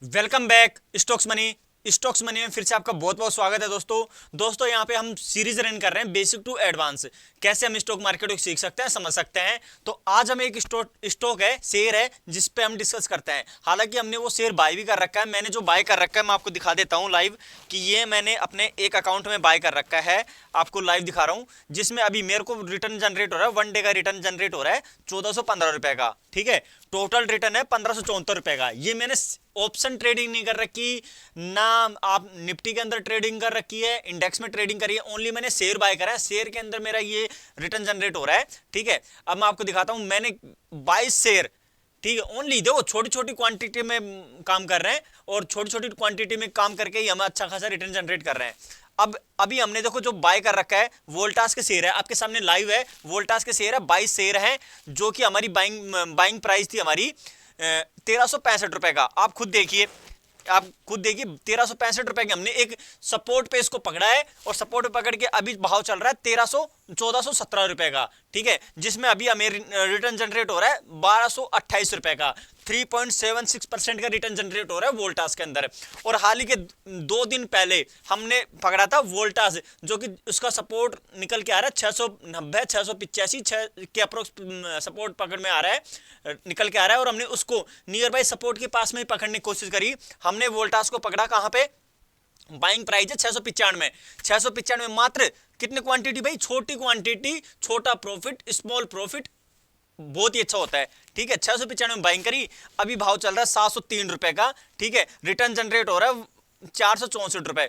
Welcome back stocks money में फिर से आपका बहुत बहुत स्वागत है दोस्तों यहाँ पे हम सीरीज रन कर रहे हैं बेसिक टू एडवांस। कैसे हम स्टॉक मार्केट को सीख सकते हैं, समझ सकते हैं। तो आज हम एक स्टॉक है, शेयर है, जिस पे हम डिस्कस करते हैं। हालांकि हमने वो शेयर बाय भी कर रखा है। मैंने जो बाय कर रखा है मैं आपको दिखा देता हूँ लाइव कि ये मैंने अपने एक अकाउंट में बाय कर रखा है। आपको लाइव दिखा रहा हूँ जिसमें अभी मेरे को रिटर्न जनरेट हो रहा है, 1 डे का रिटर्न जनरेट हो रहा है 1415 रुपए का। ठीक है, टोटल रिटर्न है 1574 रुपए का। ये मैंने ऑप्शन ट्रेडिंग नहीं कर रखी ना, आप निफ्टी के अंदर ट्रेडिंग कर रखी है, इंडेक्स में ट्रेडिंग करी है, ओनली मैंने शेयर बाय करा है। शेयर के अंदर मेरा ये रिटर्न जनरेट हो रहा है। ठीक है, अब मैं आपको दिखाता हूं। मैंने 22 शेयर, ठीक है, ओनली देखो छोटी छोटी क्वांटिटी में काम कर रहे हैं और छोटी छोटी क्वांटिटी में काम करके ही हम अच्छा खासा रिटर्न जनरेट कर रहे हैं। अब अभी हमने देखो जो बाय कर रखा है वोल्टास के शेयर है, आपके सामने लाइव है। वोल्टास के शेयर है, 22 शेयर है, जो कि हमारी बाइंग प्राइस थी हमारी 1365 रुपए का। आप खुद देखिए 1365 रुपए की हमने एक सपोर्ट पे इसको पकड़ा है और सपोर्ट पे पकड़ के अभी भाव चल रहा है 1417 रुपए का। ठीक है, जिसमें अभी हमें रिटर्न जनरेट हो रहा है 1228 रुपए का। 3.76% का रिटर्न जनरेट हो रहा है वोल्टास के अंदर। और हाल ही के 2 दिन पहले हमने पकड़ा था वोल्टास, जो कि उसका सपोर्ट निकल के आ रहा है 690 685 के अप्रोक्स सपोर्ट पकड़ में आ रहा है, निकल के आ रहा है। और हमने उसको नियर बाय सपोर्ट के पास में ही पकड़ने की कोशिश करी। हमने वोल्टास को पकड़ा कहां पे, बाइंग प्राइस है 695 मात्र। कितनी क्वांटिटी भाई, छोटी क्वांटिटी, छोटा प्रॉफिट, स्मॉल प्रॉफिट बहुत ही अच्छा होता है। ठीक है, 695 में बाइंग करी, अभी भाव चल रहा है 703 रुपए का। ठीक है, रिटर्न जनरेट हो रहा है 464 रुपए,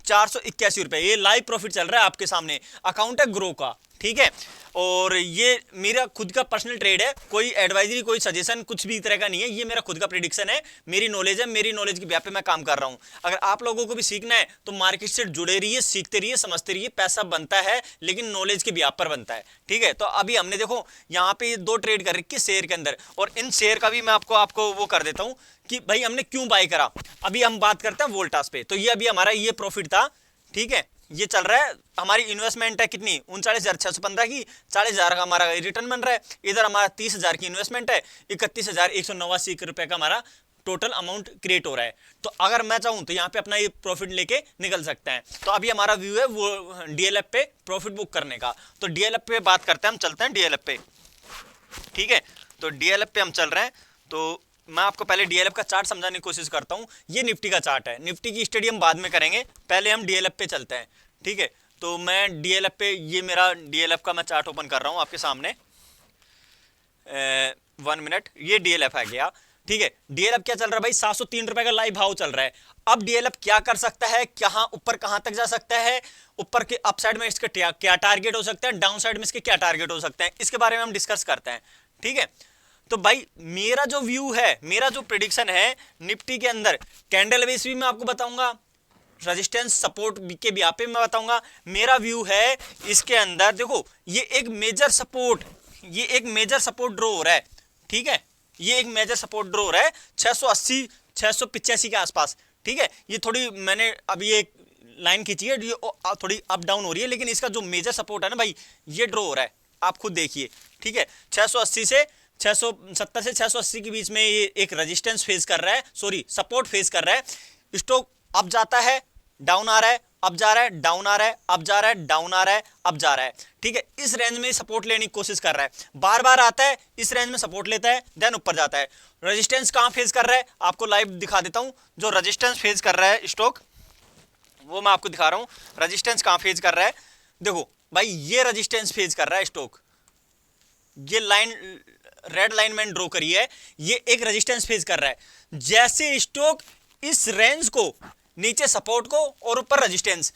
481 रुपए। ये लाइव प्रॉफिट चल रहा है आपके सामने। अकाउंट है ग्रो का। ठीक है, और ये मेरा खुद का पर्सनल ट्रेड है, कोई एडवाइजरी, कोई सजेशन, कुछ भी तरह का नहीं है। ये मेरा खुद का प्रिडिक्शन है, मेरी नॉलेज है, मेरी नॉलेज की ब्याह पे मैं काम कर रहा हूं। अगर आप लोगों को भी सीखना है तो मार्केट से जुड़े रहिए, सीखते रहिए, समझते रहिए। पैसा बनता है लेकिन नॉलेज के ब्याह पर बनता है। ठीक है, तो अभी हमने देखो यहाँ पे 2 ट्रेड कर रखी है शेयर के अंदर, और इन शेयर का भी मैं आपको वो कर देता हूं कि भाई हमने क्यों बाय करा। अभी हम बात करते हैं वोल्टास पे। तो ये अभी हमारा ये प्रॉफिट था। ठीक है, ये चल रहा है, हमारी इन्वेस्टमेंट है कितनी, 39,615 की, 40,000 का हमारा रिटर्न बन रहा है। इधर हमारा 30,000 की इन्वेस्टमेंट है, 31,189 रुपए का हमारा टोटल अमाउंट क्रिएट हो रहा है। तो अगर मैं चाहूं तो यहाँ पे अपना ये प्रॉफिट लेके निकल सकते हैं। तो अभी हमारा व्यू है वो डीएलएफ पे प्रॉफिट बुक करने का। तो डीएलएफ पे बात करते हैं, हम चलते हैं डीएलएफ पे। ठीक है, तो डीएलएफ पे हम चल रहे हैं। तो मैं आपको पहले डीएलएफ का चार्ट समझाने की कोशिश करता हूं। ये निफ्टी का चार्ट है, निफ्टी की स्टडी हम बाद में करेंगे, पहले हम डीएलएफ पे चलते हैं। ठीक है, तो मैं डीएलएफ पे, ये मेरा डीएलएफ का मैं चार्ट ओपन कर रहा हूं आपके सामने। 1 मिनट, ये डीएलएफ आ गया। ठीक है, डीएलएफ क्या चल रहा है भाई, 703 रुपए का लाइव भाव चल रहा है। अब डीएलएफ क्या कर सकता है, कहां ऊपर कहां तक जा सकता है, ऊपर के अपसाइड में इसके क्या टारगेट हो सकता है, डाउन साइड में इसके क्या टारगेट हो सकते हैं, इसके बारे में हम डिस्कस करते हैं। ठीक है, तो भाई मेरा जो व्यू है, मेरा जो प्रिडिक्शन है निफ्टी के अंदर, कैंडल बेस भी मैं आपको बताऊंगा, रेजिस्टेंस सपोर्ट के भी पे मैं बताऊंगा। मेरा व्यू है इसके अंदर, देखो ये एक मेजर सपोर्ट, ये एक मेजर सपोर्ट ड्रॉ हो रहा है। ठीक है, ये एक मेजर सपोर्ट ड्रॉ हो रहा है 680 685 के आसपास। ठीक है, ये थोड़ी मैंने अभी एक लाइन खींची है, ये थोड़ी अप डाउन हो रही है, लेकिन इसका जो मेजर सपोर्ट है ना भाई, ये ड्रॉ हो रहा है, आप खुद देखिए। ठीक है, 680 से 670 से 680 के बीच में ये एक रेजिस्टेंस फेस कर रहा है, सॉरी सपोर्ट फेस कर रहा है। स्टॉक अप जाता है, डाउन आ रहा है, अप जा रहा है, डाउन आ रहा है, अप जा रहा है, डाउन आ रहा है, अप जा रहा है। ठीक है, इस रेंज में सपोर्ट लेने की कोशिश कर रहा है, बार बार आता है, इस रेंज में सपोर्ट लेता है, देन ऊपर जाता है। रेजिस्टेंस कहां फेस कर रहा है, आपको लाइव दिखा देता हूं। जो रेजिस्टेंस फेस कर रहा है स्टॉक, वो मैं आपको दिखा रहा हूं। रेजिस्टेंस कहां फेस कर रहा है, देखो भाई ये रेजिस्टेंस फेस कर रहा है स्टॉक, ये लाइन रेड लाइन में ड्रॉ करी है, ये एक रेजिस्टेंस फेस कर रहा है। जैसे स्टॉक इस रेंज को, नीचे सपोर्ट को और ऊपर रेजिस्टेंस,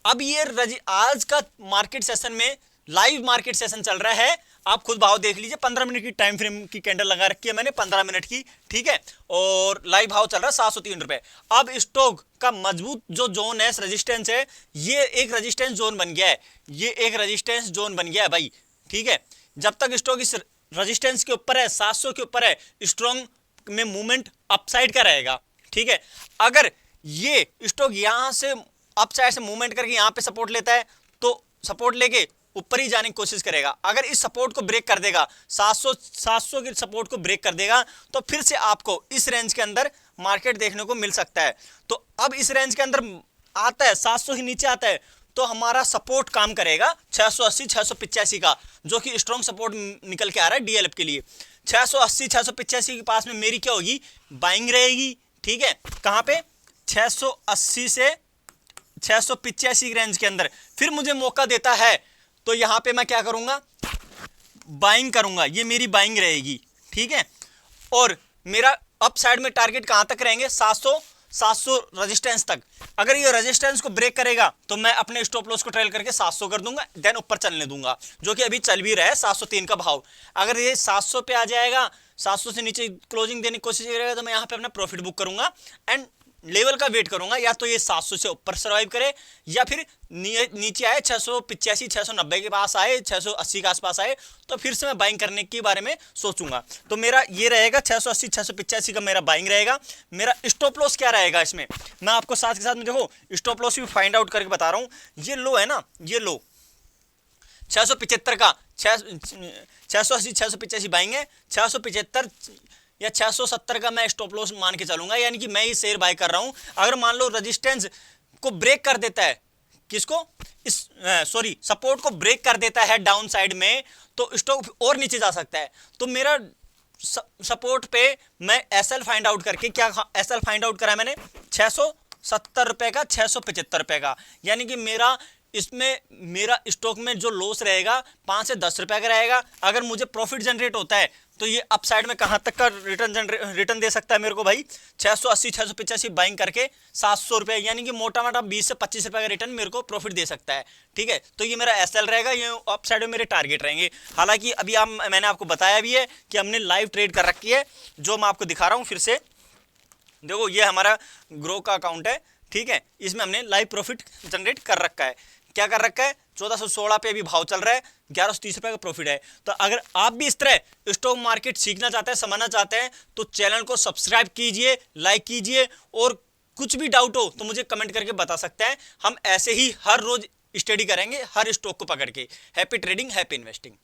अब ये आज का मार्केट सेशन में लाइव मार्केट सेशन चल रहा है, आप खुद भाव देख लीजिए। 15 मिनट की टाइम फ्रेम की कैंडल लगा रखी है मैंने, 15 मिनट की। ठीक है, और लाइव भाव चल रहा है 703 रुपए। अब स्टॉक का मजबूत जो जोन है, रेजिस्टेंस है, ये एक रेजिस्टेंस जोन बन गया है, ये एक रेजिस्टेंस जोन बन गया है भाई। ठीक है, जब तक स्टॉक इस रेजिस्टेंस के ऊपर है, 700 के ऊपर है, स्ट्रॉन्ग में मूवमेंट अपसाइड का रहेगा। ठीक है, अगर ये स्टॉक यहां से अपसाइड से मूवमेंट करके यहां पे सपोर्ट लेता है, तो सपोर्ट लेके ऊपर ही जाने की कोशिश करेगा। अगर इस सपोर्ट को ब्रेक कर देगा, 700 के सपोर्ट को ब्रेक कर देगा, तो फिर से आपको इस रेंज के अंदर मार्केट देखने को मिल सकता है। तो अब इस रेंज के अंदर आता है 700 ही नीचे आता है तो हमारा सपोर्ट काम करेगा 680 685 का, जो कि स्ट्रॉन्ग सपोर्ट निकल के आ रहा है डीएलएफ के लिए। 680 685 के पास में मेरी क्या होगी, बाइंग रहेगी। ठीक है, कहां पे 680 से 685 रेंज के अंदर फिर मुझे मौका देता है तो यहां पे मैं क्या करूंगा, बाइंग करूंगा, ये मेरी बाइंग रहेगी। ठीक है, और मेरा अप साइड में टारगेट कहां तक रहेंगे, 700 रेजिस्टेंस तक। अगर ये रेजिस्टेंस को ब्रेक करेगा तो मैं अपने स्टॉप लॉस को ट्रेल करके 700 कर दूंगा, देन ऊपर चलने दूंगा, जो कि अभी चल भी रहा है 703 का भाव। अगर ये 700 पे आ जाएगा, 700 से नीचे क्लोजिंग देने की कोशिश करेगा तो मैं यहाँ पे अपना प्रॉफिट बुक करूंगा एंड लेवल का वेट करूंगा, या तो ये 700 से ऊपर सर्वाइव करे या फिर नीचे आए 685 690 के पास आए, 680 के आसपास आए तो फिर से मैं बाइंग करने के बारे में सोचूंगा। तो मेरा ये रहेगा 680 685 का मेरा बाइंग रहेगा। मेरा स्टॉप लॉस क्या रहेगा इसमें मैं आपको साथ के साथ में देखो स्टॉप लॉस भी फाइंड आउट करके बता रहा हूं। ये लो है ना, ये लो 675 का 680 685 बाइंग है, 675 या 670 का मैं स्टॉप लॉस मान के चलूंगा, यानी कि मैं ये शेयर बाय कर रहा हूं। अगर मान लो रेजिस्टेंस को ब्रेक कर देता है, किसको, इस सपोर्ट को ब्रेक कर देता है डाउन साइड में, तो स्टॉक और नीचे जा सकता है। तो मेरा सपोर्ट पे मैं एसएल फाइंड आउट करके, क्या एसएल फाइंड आउट करा मैंने 670 रुपए का 675 रुपए का, यानी कि मेरा इसमें मेरा स्टॉक में जो लॉस रहेगा 5 से 10 रुपए का रहेगा। अगर मुझे प्रॉफिट जनरेट होता है तो ये अपसाइड में कहां तक का रिटर्न दे सकता है मेरे को भाई, 680 685 बाइंग करके 700 रुपए, यानी कि मोटा मोटा 20 से 25 रुपए का रिटर्न मेरे को प्रॉफिट दे सकता है। ठीक है, तो ये मेरा एसएल रहेगा, ये अपसाइड में मेरे टारगेट रहेंगे। हालांकि अभी मैंने आपको बताया भी है कि हमने लाइव ट्रेड कर रखी है, जो मैं आपको दिखा रहा हूँ फिर से। देखो ये हमारा ग्रो का अकाउंट है, ठीक है, इसमें हमने लाइव प्रॉफिट जनरेट कर रखा है। क्या कर रखा है, 1416 पे अभी भाव चल रहा है, 1130 रुपए का प्रॉफिट है। तो अगर आप भी इस तरह स्टॉक मार्केट सीखना चाहते हैं, समझना चाहते हैं, तो चैनल को सब्सक्राइब कीजिए, लाइक कीजिए, और कुछ भी डाउट हो तो मुझे कमेंट करके बता सकते हैं। हम ऐसे ही हर रोज स्टडी करेंगे हर स्टॉक को पकड़ के। Happy trading, happy investing.